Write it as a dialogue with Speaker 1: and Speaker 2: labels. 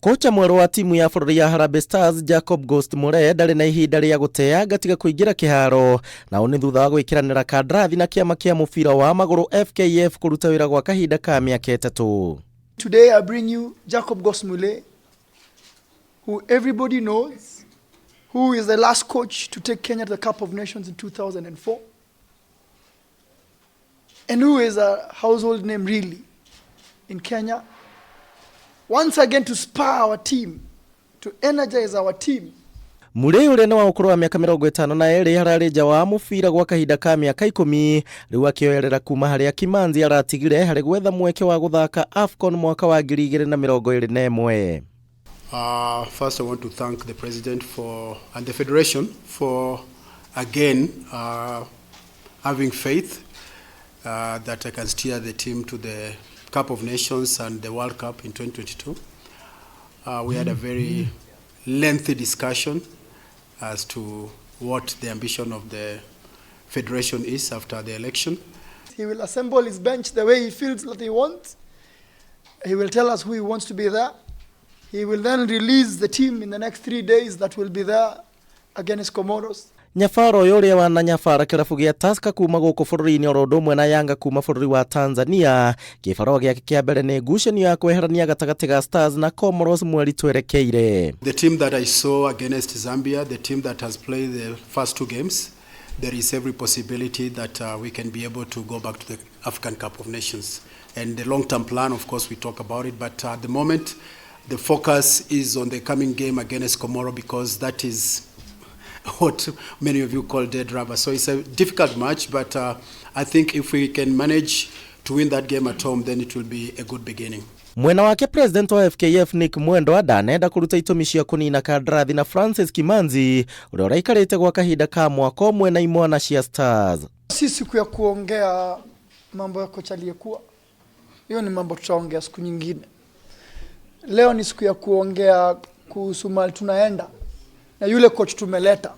Speaker 1: Kocha mweru wa timu ya bururi ya Harambee Stars Ghost Mulee ndari na ihinda rĩa guteanga tiga kuingira kiharo na oni thutha wa gwikiranira kandrathi na kiama kia mubira wa maguru FKF kuruta wira gwa kahinda ka miaka 3.
Speaker 2: Today I bring you Ghost Mulee, who everybody knows, who is the last coach to take Kenya to the Cup of Nations in 2004, and who is a household name really in Kenya. Once again to spur our team, to energize our team.
Speaker 1: Mulee ule na ukuru wa miaka 52 harari nja wa mubira gwa kahinda ka miaka 10 riu akioerera kuma haria Kimanzi aratigire hari gwetha mweke wa guthaka AFCON mwaka wa 2021.
Speaker 3: First I want to thank the president and the federation for again having faith that I can steer the team to the Cup of Nations and the World Cup in 2022. We had a very lengthy discussion as to what the ambition of the federation is after the election.
Speaker 2: He will assemble his bench the way he feels that he wants. He will tell us who he wants to be there. He will then release the team in the next 3 days that will be there against Comoros.
Speaker 1: Nyafaro yore wana nyafara kirafu gia Tusker kuma guku bururi-ini orodo mwe na Yanga kuma bururi wa Tanzania. Kifaro giake kia mbere ni ngucanio ya kweherania gatagati ga Stars na Comoros mweri twerekeire.
Speaker 3: The team that I saw against Zambia, the team that has played the first 2 games, there is every possibility that we can be able to go back to the African Cup of Nations. And the long-term plan, of course, we talk about it, but at the moment, the focus is on the coming game against Comoros because that is what many of you call dead rubber. So it's a difficult match, but I think if we can manage to win that game at home, then it will be a good beginning.
Speaker 1: Mwena wake president wa FKF Nick Mwendo adanenda kuruta itumi cia kunina kandrathi na Francis Kimanzi uria uraikarite gwa kahinda ka mwaka umwe na imwe na cia Stars.
Speaker 2: Si siku ya kuongea mambo ya kocha aliyekuwa. Hiyo ni mambo tutaongea siku nyingine. Leo ni siku ya kuongea kuhusu mahali tunaenda na yule coach tumeleta.